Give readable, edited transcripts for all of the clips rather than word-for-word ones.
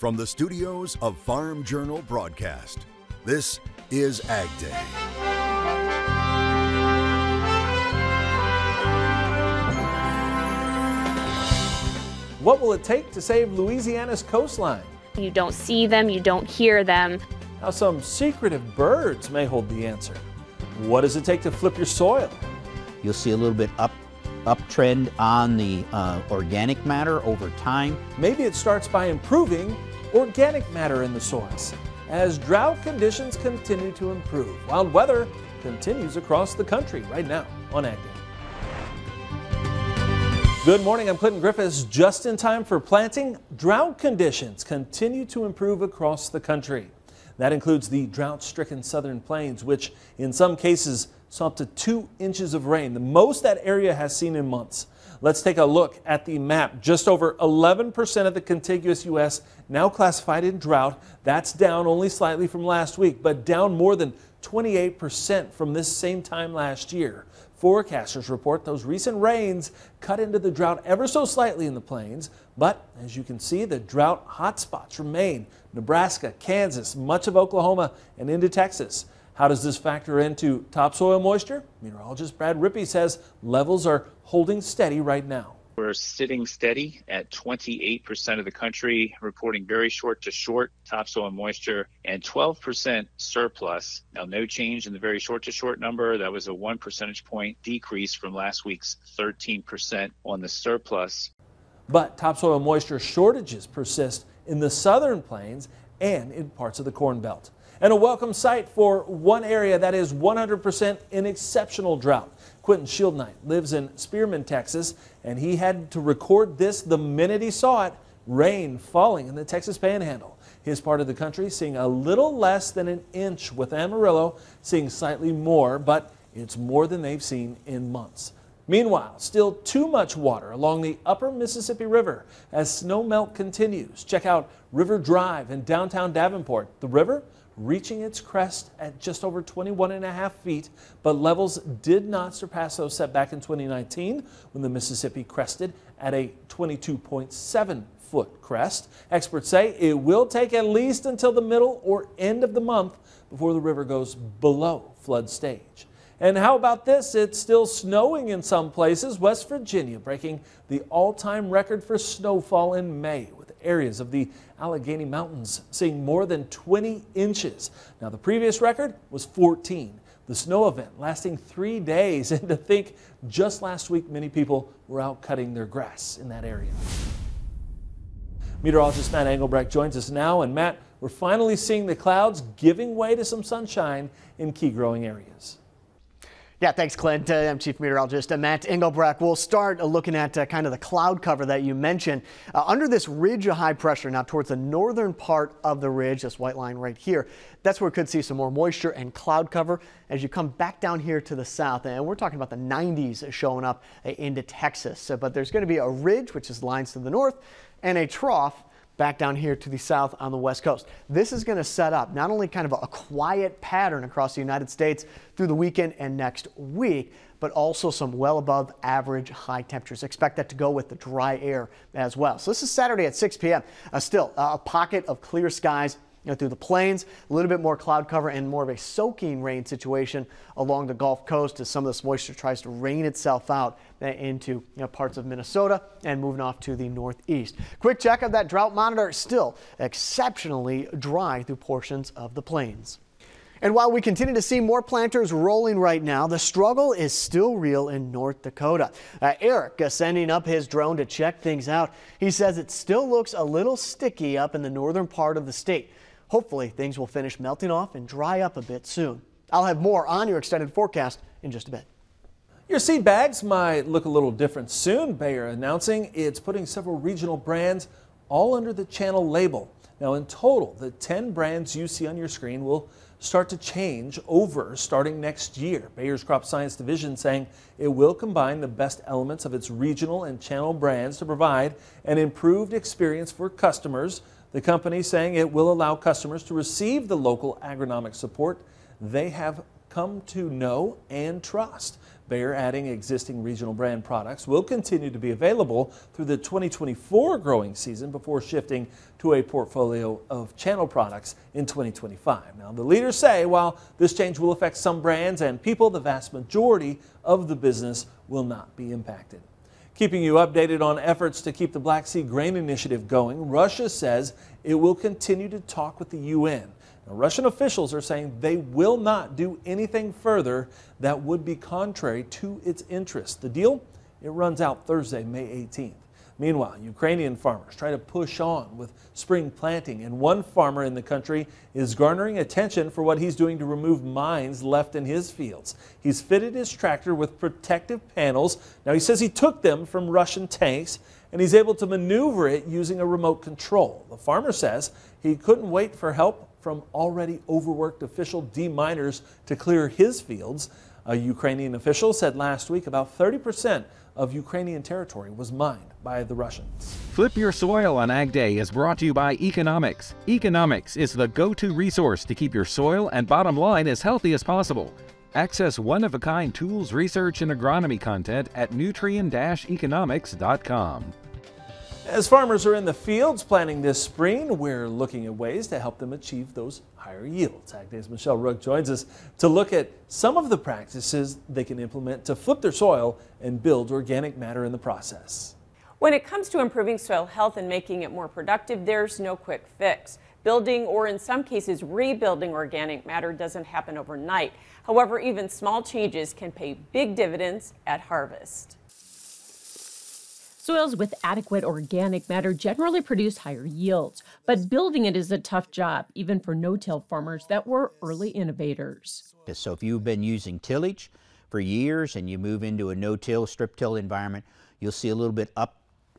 From the studios of Farm Journal Broadcast, this is AgDay. What will it take to save Louisiana's coastline? You don't see them, you don't hear them. How some secretive birds may hold the answer. What does it take to flip your soil? You'll see a little bit uptrend on the organic matter over time. Maybe it starts by improving organic matter in the soils. As drought conditions continue to improve, wild weather continues across the country right now on AgDay. Good morning, I'm Clinton Griffiths. Just in time for planting, drought conditions continue to improve across the country. That includes the drought-stricken southern plains, which in some cases saw up to 2 inches of rain, the most that area has seen in months. Let's take a look at the map. Just over 11% of the contiguous U.S. now classified in drought. That's down only slightly from last week, but down more than 28% from this same time last year. Forecasters report those recent rains cut into the drought ever so slightly in the plains, but as you can see, the drought hotspots remain. Nebraska, Kansas, much of Oklahoma, and into Texas. How does this factor into topsoil moisture? Meteorologist Brad Rippey says levels are holding steady right now. We're sitting steady at 28% of the country, reporting very short to short topsoil moisture and 12% surplus. Now, no change in the very short to short number. That was a 1 percentage point decrease from last week's 13% on the surplus. But topsoil moisture shortages persist in the southern plains and in parts of the Corn Belt. And a welcome sight for one area that is 100% in exceptional drought. Quentin Shieldknight lives in Spearman, Texas, and he had to record this the minute he saw it, rain falling in the Texas Panhandle. His part of the country seeing a little less than an inch, with Amarillo seeing slightly more, but it's more than they've seen in months. Meanwhile, still too much water along the upper Mississippi River as snow melt continues. Check out River Drive in downtown Davenport. The river reaching its crest at just over 21.5 feet, but levels did not surpass those set back in 2019 when the Mississippi crested at a 22.7 foot crest. Experts say it will take at least until the middle or end of the month before the river goes below flood stage. And how about this? It's still snowing in some places. West Virginia breaking the all-time record for snowfall in May, with areas of the Allegheny Mountains seeing more than 20 inches. Now, the previous record was 14. The snow event lasting 3 days, and to think just last week many people were out cutting their grass in that area. Meteorologist Matt Engelbrecht joins us now, and Matt, we're finally seeing the clouds giving way to some sunshine in key growing areas. Yeah, thanks, Clint. I'm Chief Meteorologist Matt Engelbrecht. We'll start looking at kind of the cloud cover that you mentioned. Under this ridge of high pressure, now towards the northern part of the ridge, this white line right here, that's where we could see some more moisture and cloud cover as you come back down here to the south. And we're talking about the 90s showing up into Texas. But there's going to be a ridge, which is lines to the north, and a trough back down here to the south on the west coast. This is going to set up not only kind of a quiet pattern across the United States through the weekend and next week, but also some well above average high temperatures. Expect that to go with the dry air as well. So this is Saturday at 6 p.m. Still a pocket of clear skies through the plains, a little bit more cloud cover and more of a soaking rain situation along the Gulf Coast as some of this moisture tries to rain itself out into parts of Minnesota and moving off to the northeast. Quick check of that drought monitor, still exceptionally dry through portions of the plains. And while we continue to see more planters rolling right now, the struggle is still real in North Dakota. Eric sending up his drone to check things out. He says it still looks a little sticky up in the northern part of the state. Hopefully things will finish melting off and dry up a bit soon. I'll have more on your extended forecast in just a bit. Your seed bags might look a little different soon. Bayer announcing it's putting several regional brands all under the channel label. Now in total, the 10 brands you see on your screen will start to change over starting next year. Bayer's Crop Science Division saying it will combine the best elements of its regional and channel brands to provide an improved experience for customers. The company saying it will allow customers to receive the local agronomic support they have come to know and trust. Bayer adding existing regional brand products will continue to be available through the 2024 growing season before shifting to a portfolio of channel products in 2025. Now, the leaders say while this change will affect some brands and people, the vast majority of the business will not be impacted. Keeping you updated on efforts to keep the Black Sea Grain Initiative going, Russia says it will continue to talk with the UN. Now, Russian officials are saying they will not do anything further that would be contrary to its interests. The deal, it runs out Thursday, May 18th. Meanwhile, Ukrainian farmers try to push on with spring planting, and one farmer in the country is garnering attention for what he's doing to remove mines left in his fields. He's fitted his tractor with protective panels. Now, he says he took them from Russian tanks, and he's able to maneuver it using a remote control. The farmer says he couldn't wait for help from already overworked official deminers to clear his fields. A Ukrainian official said last week about 30% of Ukrainian territory was mined by the Russians. Flip Your Soil on AgDay is brought to you by Economics. Economics is the go-to resource to keep your soil and bottom line as healthy as possible. Access one-of-a-kind tools, research, and agronomy content at nutrient-economics.com. As farmers are in the fields planting this spring, we're looking at ways to help them achieve those higher yields. AgDay's Michelle Rook joins us to look at some of the practices they can implement to flip their soil and build organic matter in the process. When it comes to improving soil health and making it more productive, there's no quick fix. Building, or in some cases rebuilding, organic matter doesn't happen overnight. However, even small changes can pay big dividends at harvest. Soils with adequate organic matter generally produce higher yields, but building it is a tough job, even for no-till farmers that were early innovators. So if you've been using tillage for years and you move into a no-till, strip-till environment, you'll see a little bit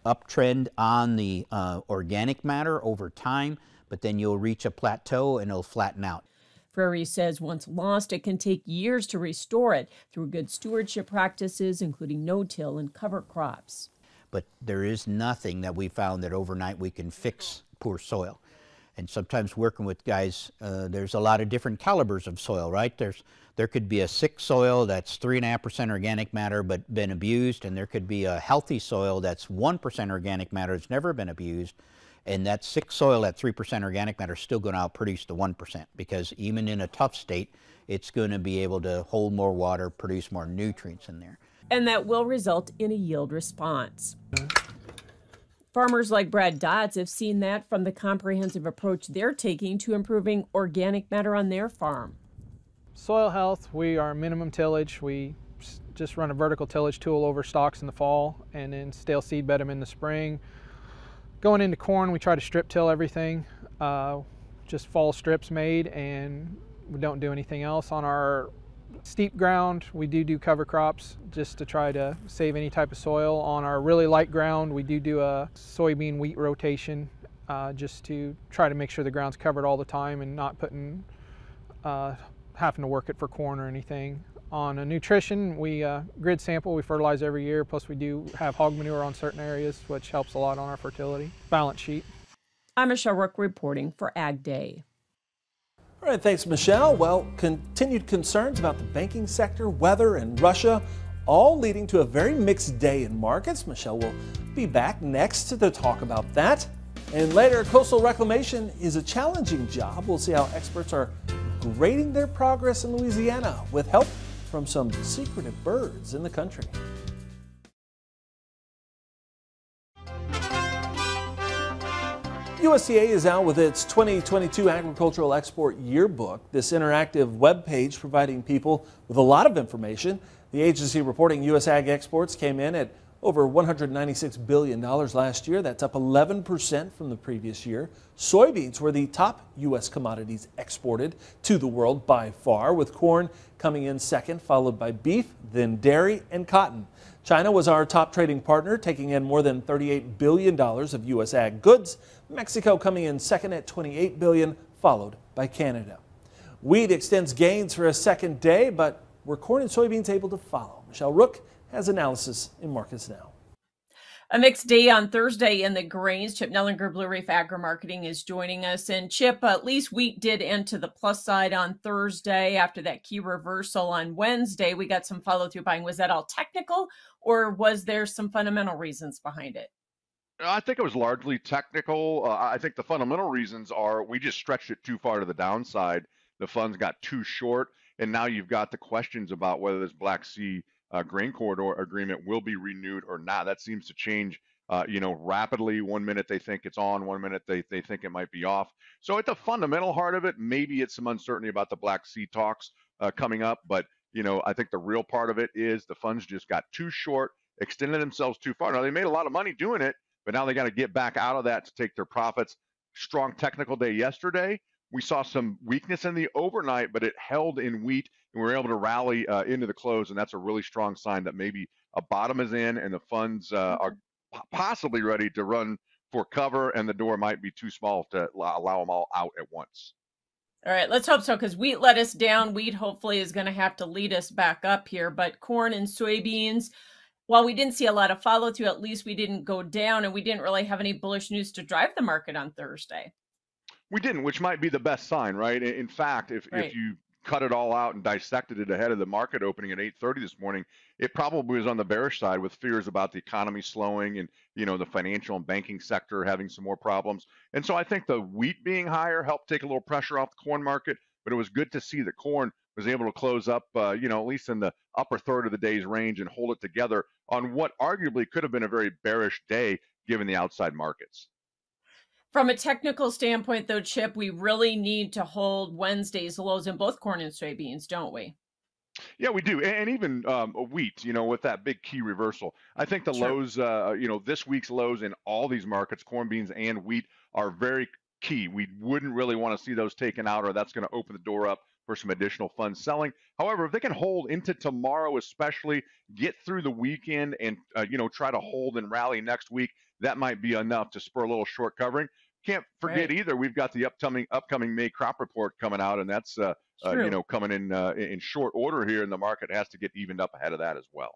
uptrend on the organic matter over time, but then you'll reach a plateau and it'll flatten out. Frary says once lost, it can take years to restore it through good stewardship practices, including no-till and cover crops. But there is nothing that we found that overnight we can fix poor soil. And sometimes working with guys, there's a lot of different calibers of soil, right? There could be a sick soil that's 3.5% organic matter but been abused, and there could be a healthy soil that's 1% organic matter that's never been abused, and that sick soil at 3% organic matter is still going to outproduce the 1%, because even in a tough state, it's going to be able to hold more water, produce more nutrients in there. And that will result in a yield response. Farmers like Brad Dodds have seen that from the comprehensive approach they're taking to improving organic matter on their farm. Soil health, we are minimum tillage. We just run a vertical tillage tool over stalks in the fall and then stale seed bed them in the spring. Going into corn, we try to strip till everything, just fall strips made, and we don't do anything else. On our steep ground, we do cover crops just to try to save any type of soil. On our really light ground, we do a soybean wheat rotation just to try to make sure the ground's covered all the time and not putting having to work it for corn or anything. On a nutrition, we grid sample, we fertilize every year, plus we do have hog manure on certain areas, which helps a lot on our fertility. Balance sheet. I'm Michelle Rook reporting for AgDay. All right, thanks, Michelle. Well, continued concerns about the banking sector, weather, and Russia, all leading to a very mixed day in markets. Michelle will be back next to talk about that. And later, coastal reclamation is a challenging job. We'll see how experts are grading their progress in Louisiana with help from some secretive birds in the country. USDA is out with its 2022 Agricultural Export Yearbook, this interactive web page providing people with a lot of information. The agency reporting U.S. ag exports came in at over $196 billion last year. That's up 11% from the previous year. Soybeans were the top U.S. commodities exported to the world by far, with corn coming in second, followed by beef, then dairy and cotton. China was our top trading partner, taking in more than $38 billion of U.S. ag goods. Mexico coming in second at $28 billion, followed by Canada. Wheat extends gains for a second day, but were corn and soybeans able to follow? Michelle Rook has analysis in Markets Now. A mixed day on Thursday in the grains. Chip Nellinger, Blue Reef Agri-Marketing, is joining us. And Chip, at least wheat did end to the plus side on Thursday after that key reversal on Wednesday. We got some follow-through buying. Was that all technical, or was there some fundamental reasons behind it? I think it was largely technical. I think the fundamental reasons are we just stretched it too far to the downside. The funds got too short, and now you've got the questions about whether this Black Sea grain corridor agreement will be renewed or not. That seems to change, rapidly. 1 minute they think it's on, 1 minute they think it might be off. So at the fundamental heart of it, maybe it's some uncertainty about the Black Sea talks coming up. But, I think the real part of it is the funds just got too short, extended themselves too far. Now, they made a lot of money doing it, but now they got to get back out of that to take their profits. Strong technical day yesterday. We saw some weakness in the overnight, but it held in wheat, and we were able to rally into the close, and that's a really strong sign that maybe a bottom is in and the funds are possibly ready to run for cover, and the door might be too small to allow them all out at once. All right, let's hope so, because wheat let us down. Wheat hopefully is going to have to lead us back up here, but corn and soybeans, while we didn't see a lot of follow-through, at least we didn't go down, and we didn't really have any bullish news to drive the market on Thursday. We didn't, which might be the best sign, right? In fact, if you cut it all out and dissected it ahead of the market opening at 8:30 this morning, it probably was on the bearish side with fears about the economy slowing and, the financial and banking sector having some more problems. And so I think the wheat being higher helped take a little pressure off the corn market, but it was good to see that corn was able to close up, at least in the upper third of the day's range and hold it together on what arguably could have been a very bearish day given the outside markets. From a technical standpoint, though, Chip, we really need to hold Wednesday's lows in both corn and soybeans, don't we? Yeah, we do. And even wheat, with that big key reversal. I think the lows, this week's lows in all these markets, corn, beans, and wheat, are very key. We wouldn't really want to see those taken out, or that's going to open the door up for some additional funds selling. However, if they can hold into tomorrow, especially get through the weekend and, try to hold and rally next week, that might be enough to spur a little short covering. Can't forget either, we've got the upcoming May crop report coming out, and that's coming in short order here, and the market has to get evened up ahead of that as well.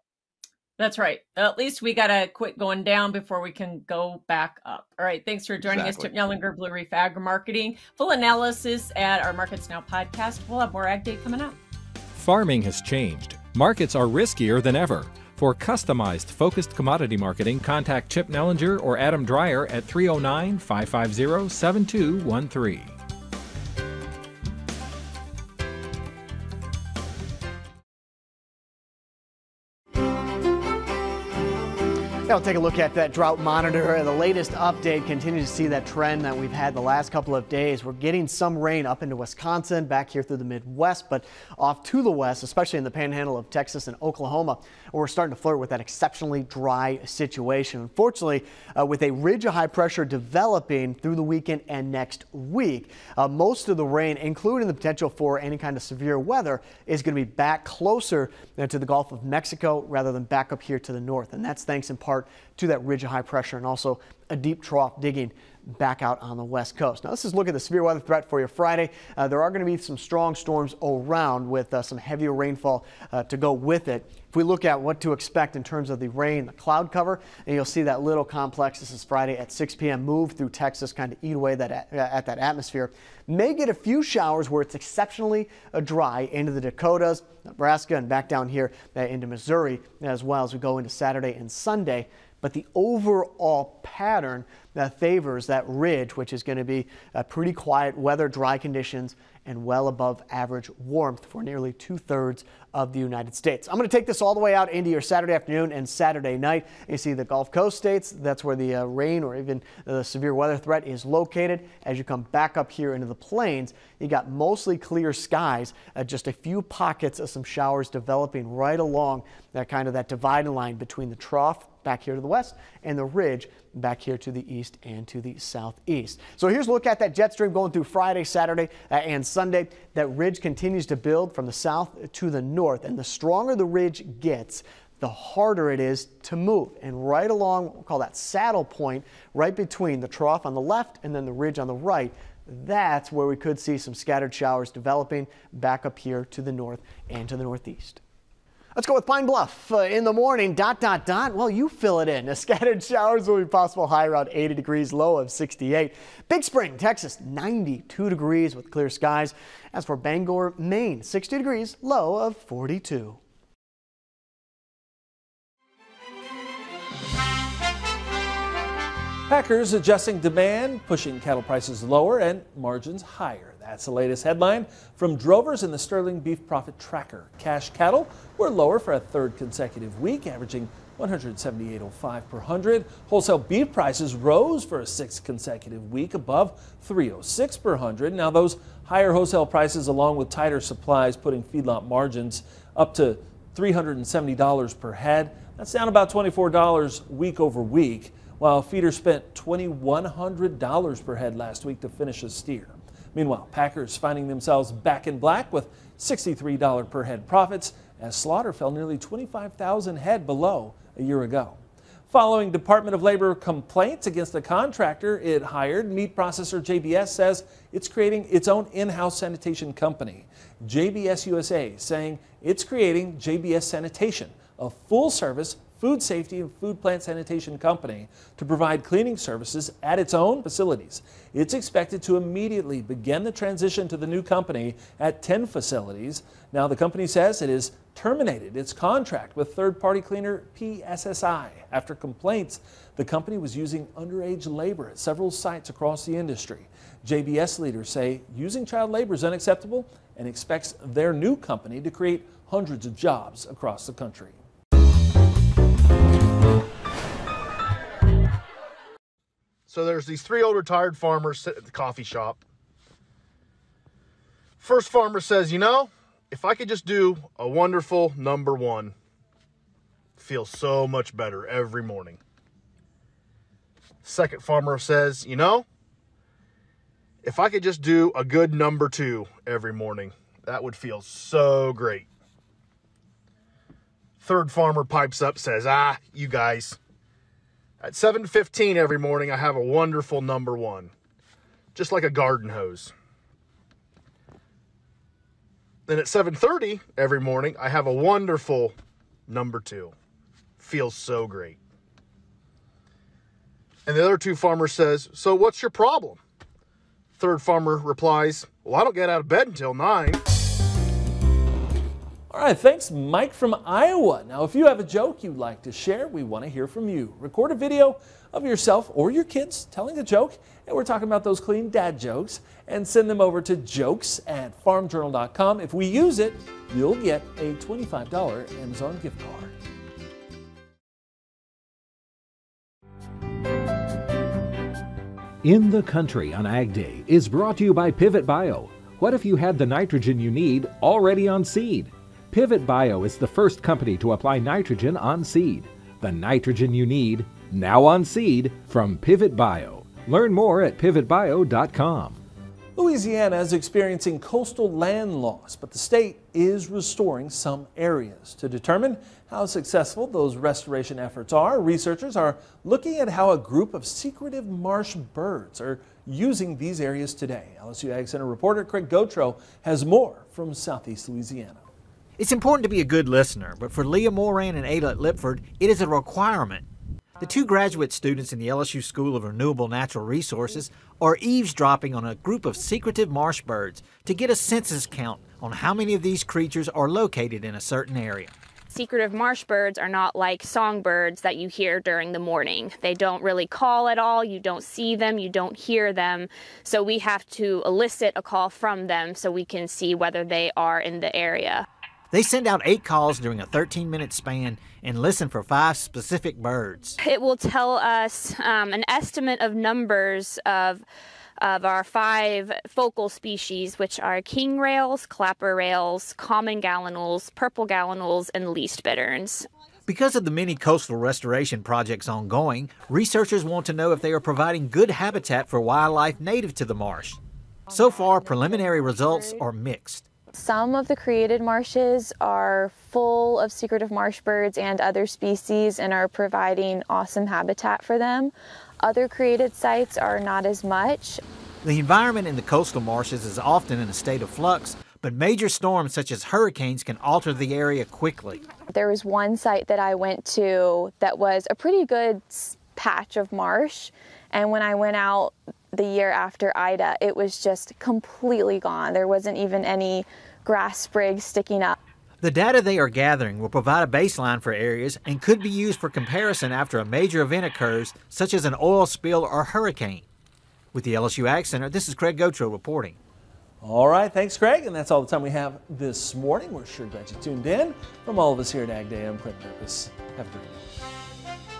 That's right. At least we got to quit going down before we can go back up. All right. Thanks for joining us, Chip Nellinger, Blue Reef Agri-Marketing. Full analysis at our Markets Now podcast. We'll have more Ag Day coming up. Farming has changed. Markets are riskier than ever. For customized, focused commodity marketing, contact Chip Nellinger or Adam Dreyer at 309-550-7213. Now we'll take a look at that drought monitor. The latest update continues to see that trend that we've had the last couple of days. We're getting some rain up into Wisconsin, back here through the Midwest, but off to the west, especially in the panhandle of Texas and Oklahoma, we're starting to flirt with that exceptionally dry situation. Unfortunately, with a ridge of high pressure developing through the weekend and next week, most of the rain, including the potential for any kind of severe weather, is going to be back closer to the Gulf of Mexico rather than back up here to the north. And that's thanks in part to that ridge of high pressure and also a deep trough digging back out on the west coast. Now, let's just look at the severe weather threat for you Friday. There are going to be some strong storms around with some heavier rainfall to go with it. If we look at what to expect in terms of the rain, the cloud cover, and you'll see that little complex, this is Friday at 6 p.m., move through Texas, kind of eat away at that atmosphere. May get a few showers where it's exceptionally dry into the Dakotas, Nebraska, and back down here into Missouri as well as we go into Saturday and Sunday. But the overall pattern that favors that ridge, which is going to be pretty quiet weather, dry conditions, and well above average warmth for nearly 2/3 of the United States. I'm going to take this all the way out into your Saturday afternoon and Saturday night. You see the Gulf Coast states, that's where the rain or even the severe weather threat is located. As you come back up here into the plains, you got mostly clear skies, just a few pockets of some showers developing right along that dividing line between the trough back here to the west and the ridge back here to the east and to the southeast. So here's a look at that jet stream going through Friday, Saturday, and Sunday. That ridge continues to build from the south to the north, and the stronger the ridge gets, the harder it is to move. And right along what we'll call that saddle point, right between the trough on the left and then the ridge on the right, that's where we could see some scattered showers developing back up here to the north and to the northeast. Let's go with Pine Bluff. In the morning, ... Well, you fill it in. Scattered showers will be possible, high around 80 degrees, low of 68. Big Spring, Texas, 92 degrees with clear skies. As for Bangor, Maine, 60 degrees, low of 42. Packers adjusting demand, pushing cattle prices lower and margins higher. That's the latest headline from drovers in the Sterling Beef Profit Tracker. Cash cattle were lower for a third consecutive week, averaging $178.05 per hundred. Wholesale beef prices rose for a sixth consecutive week, above $306 per hundred. Now those higher wholesale prices, along with tighter supplies, putting feedlot margins up to $370 per head. That's down about $24 week over week, while feeders spent $2,100 per head last week to finish a steer. Meanwhile, packers finding themselves back in black with $63 per head profits, as slaughter fell nearly 25,000 head below a year ago. Following Department of Labor complaints against a contractor it hired, meat processor JBS says it's creating its own in-house sanitation company. JBS USA saying it's creating JBS Sanitation, a full-service food safety and food plant sanitation company to provide cleaning services at its own facilities. It's expected to immediately begin the transition to the new company at 10 facilities. Now the company says it has terminated its contract with third-party cleaner PSSI after complaints the company was using underage labor at several sites across the industry. JBS leaders say using child labor is unacceptable and expects their new company to create hundreds of jobs across the country. So there's these three old retired farmers sitting at the coffee shop. First farmer says, you know, if I could just do a wonderful number one, feels so much better every morning. Second farmer says, you know, if I could just do a good number two every morning, that would feel so great. Third farmer pipes up, says, you guys. At 7:15 every morning, I have a wonderful number one, just like a garden hose. Then at 7:30 every morning, I have a wonderful number two. Feels so great. And the other two farmers says, so what's your problem? Third farmer replies, well, I don't get out of bed until 9. All right, thanks, Mike from Iowa. Now, if you have a joke you'd like to share, we want to hear from you. Record a video of yourself or your kids telling a joke, and we're talking about those clean dad jokes, and send them over to jokes@farmjournal.com. If we use it, you'll get a $25 Amazon gift card. In the Country on Ag Day is brought to you by Pivot Bio. What if you had the nitrogen you need already on seed? Pivot Bio is the first company to apply nitrogen on seed. The nitrogen you need, now on seed, from Pivot Bio. Learn more at pivotbio.com. Louisiana is experiencing coastal land loss, but the state is restoring some areas. To determine how successful those restoration efforts are, researchers are looking at how a group of secretive marsh birds are using these areas today. LSU Ag Center reporter Craig Gautreaux has more from Southeast Louisiana. It's important to be a good listener, but for Leah Moran and Ayla Lipford, it is a requirement. The two graduate students in the LSU School of Renewable Natural Resources are eavesdropping on a group of secretive marsh birds to get a census count on how many of these creatures are located in a certain area. Secretive marsh birds are not like songbirds that you hear during the morning. They don't really call at all. You don't see them. You don't hear them. So we have to elicit a call from them so we can see whether they are in the area. They send out 8 calls during a 13-minute span and listen for 5 specific birds. It will tell us an estimate of numbers of our 5 focal species, which are king rails, clapper rails, common gallinules, purple gallinules, and least bitterns. Because of the many coastal restoration projects ongoing, researchers want to know if they are providing good habitat for wildlife native to the marsh. So far, preliminary results are mixed. Some of the created marshes are full of secretive marsh birds and other species and are providing awesome habitat for them. Other created sites are not as much. The environment in the coastal marshes is often in a state of flux, but major storms such as hurricanes can alter the area quickly. There was one site that I went to that was a pretty good patch of marsh, and when I went out the year after Ida, it was just completely gone. There wasn't even any grass sprigs sticking up. The data they are gathering will provide a baseline for areas and could be used for comparison after a major event occurs, such as an oil spill or hurricane. With the LSU Ag Center, this is Craig Gotro reporting. All right, thanks, Craig. And that's all the time we have this morning. We're sure glad you tuned in. From all of us here at AgDay, I'm Clint Griffiths. Have a great day.